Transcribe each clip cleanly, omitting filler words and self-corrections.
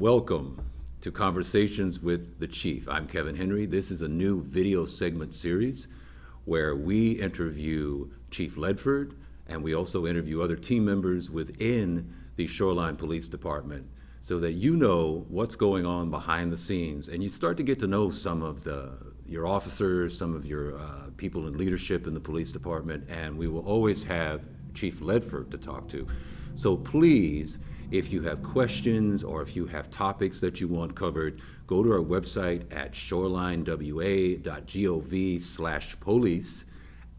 welcome to Conversations with the Chief. I'm Kevin Henry. This is a new video segment series where we interview Chief Ledford, and we also interview other team members within the Shoreline Police Department so that you know what's going on behind the scenes, and you start to get to know some of your officers, some of your people in leadership in the police department, and we will always have Chief Ledford to talk to. So please, if you have questions or if you have topics that you want covered, go to our website at shorelinewa.gov/police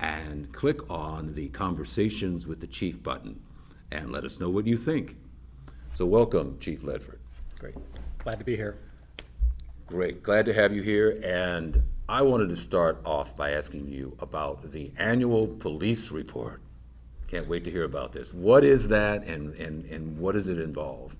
and click on the Conversations with the Chief button and let us know what you think. So welcome, Chief Ledford. Great. Glad to be here. Great. Glad to have you here. And I wanted to start off by asking you about the annual police report. Can't wait to hear about this. What is that, and what does it involve?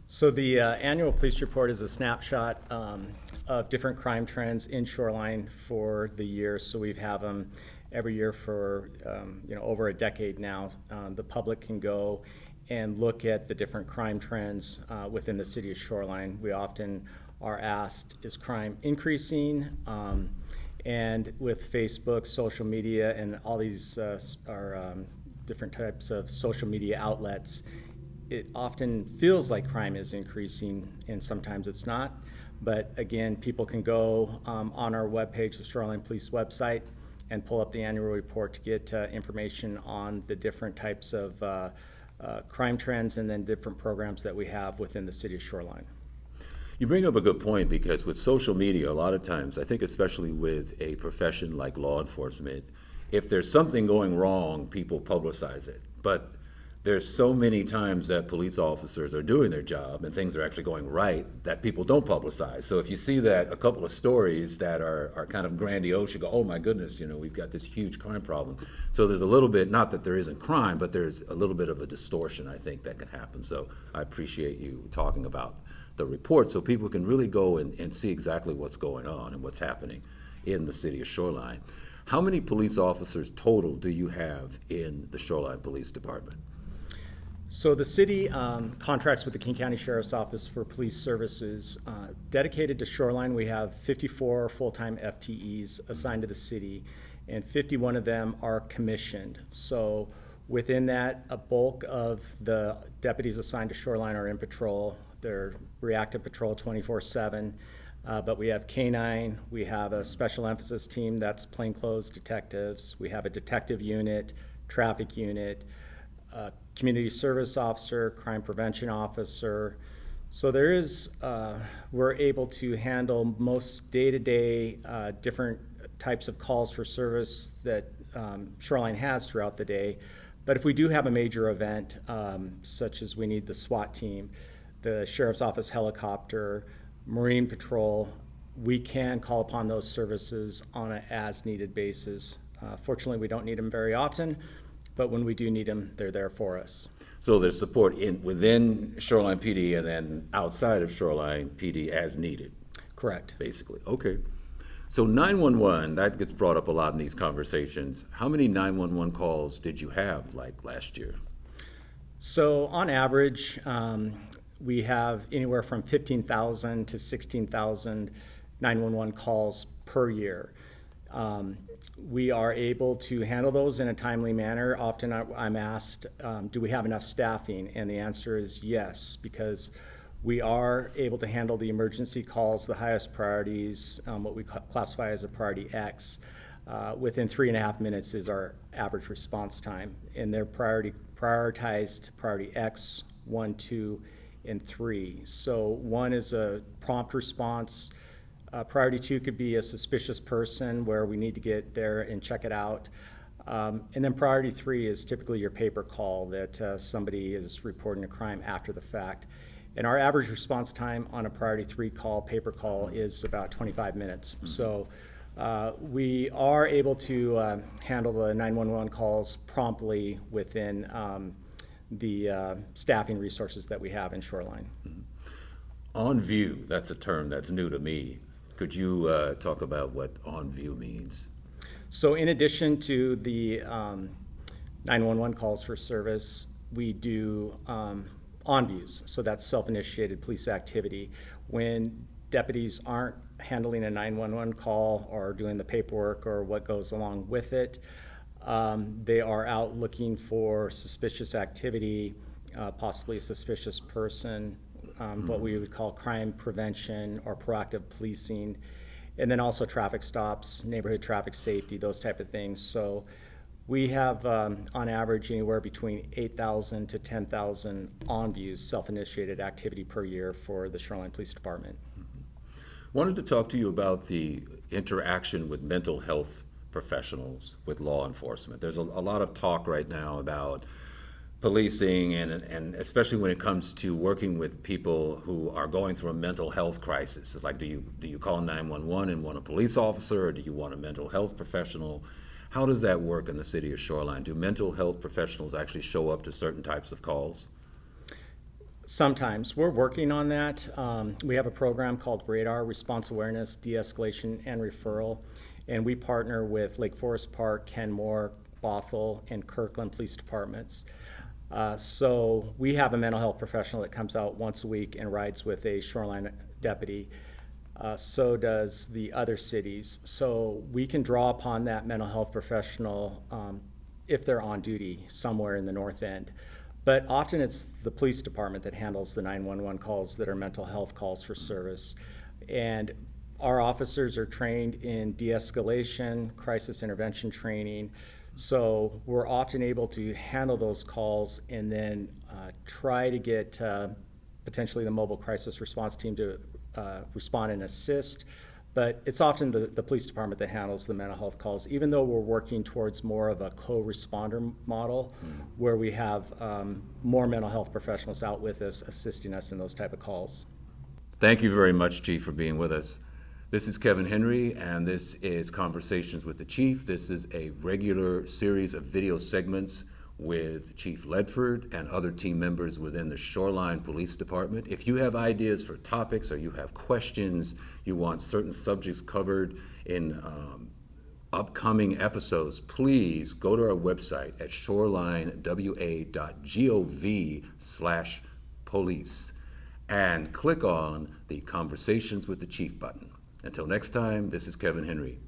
So the annual police report is a snapshot of different crime trends in Shoreline for the year. So we have them every year for over a decade now. The public can go and look at the different crime trends within the city of Shoreline. We often are asked, is crime increasing? And with Facebook, social media, and all these are different types of social media outlets, it often feels like crime is increasing, and sometimes it's not. But again, people can go on our webpage, the Shoreline Police website, and pull up the annual report to get information on the different types of crime trends and then different programs that we have within the city of Shoreline. You bring up a good point, because with social media, a lot of times, I think especially with a profession like law enforcement, if there's something going wrong, people publicize it. But there's so many times that police officers are doing their job and things are actually going right that people don't publicize. So if you see that a couple of stories that are kind of grandiose, you go, oh my goodness, we've got this huge crime problem. So there's a little bit, not that there isn't crime, but there's a little bit of a distortion, I think, that can happen. So I appreciate you talking about the report so people can really go and see exactly what's going on and what's happening in the city of Shoreline. How many police officers total do you have in the Shoreline Police Department? So the city contracts with the King County Sheriff's Office for police services. Dedicated to Shoreline, we have 54 full-time FTEs assigned to the city, and 51 of them are commissioned. So within that, a bulk of the deputies assigned to Shoreline are in patrol. They're reactive patrol 24/7. But we have K-9, we have a special emphasis team that's plainclothes detectives, we have a detective unit, traffic unit, community service officer, crime prevention officer. So there is, we're able to handle most day-to-day different types of calls for service that Shoreline has throughout the day. But if we do have a major event, such as we need the SWAT team, the Sheriff's Office helicopter, Marine Patrol, we can call upon those services on an as-needed basis. Fortunately, we don't need them very often, but when we do need them, they're there for us. So there's support within Shoreline PD and then outside of Shoreline PD as needed? Correct. Basically, okay. So 911, that gets brought up a lot in these conversations. How many 911 calls did you have like last year? So on average, we have anywhere from 15,000 to 16,000 911 calls per year. We are able to handle those in a timely manner. Often I'm asked, do we have enough staffing? And the answer is yes, because we are able to handle the emergency calls, the highest priorities, what we classify as a priority X. Within 3.5 minutes is our average response time. And they're prioritized priority X, 1, 2, and 3. So 1 is a prompt response. Priority 2 could be a suspicious person where we need to get there and check it out. And then priority 3 is typically your paper call that somebody is reporting a crime after the fact. And our average response time on a priority 3 call, paper call, is about 25 minutes. Mm-hmm. So we are able to handle the 911 calls promptly within the staffing resources that we have in Shoreline. Mm-hmm. OnView, that's a term that's new to me. Could you talk about what OnView means? So in addition to the 911 calls for service, we do OnViews, so that's self-initiated police activity. When deputies aren't handling a 911 call or doing the paperwork or what goes along with it, they are out looking for suspicious activity, possibly a suspicious person, what we would call crime prevention or proactive policing, and then also traffic stops, neighborhood traffic safety, those type of things. So we have, on average, anywhere between 8,000 to 10,000 OnViews, self-initiated activity per year for the Shoreline Police Department. Wanted to talk to you about the interaction with mental health professionals with law enforcement. There's a lot of talk right now about policing and especially when it comes to working with people who are going through a mental health crisis. It's like, do you call 911 and want a police officer, or do you want a mental health professional? How does that work in the city of Shoreline? Do mental health professionals actually show up to certain types of calls? Sometimes. We're working on that. We have a program called Radar, Response Awareness, De-escalation, and Referral, and we partner with Lake Forest Park, Kenmore, Bothell, and Kirkland Police Departments. So we have a mental health professional that comes out once a week and rides with a Shoreline deputy. So does the other cities. So we can draw upon that mental health professional if they're on duty somewhere in the north end. But often it's the police department that handles the 911 calls that are mental health calls for service. And our officers are trained in de-escalation, crisis intervention training. So we're often able to handle those calls and then try to get potentially the mobile crisis response team to respond and assist. But it's often the police department that handles the mental health calls, even though we're working towards more of a co-responder model where we have more mental health professionals out with us, assisting us in those type of calls. Thank you very much, Chief, for being with us. This is Kevin Henry, and this is Conversations with the Chief. This is a regular series of video segments with Chief Ledford and other team members within the Shoreline Police Department. If you have ideas for topics or you have questions, you want certain subjects covered in upcoming episodes, please go to our website at shorelinewa.gov/police and click on the Conversations with the Chief button. Until next time, this is Kevin Henry.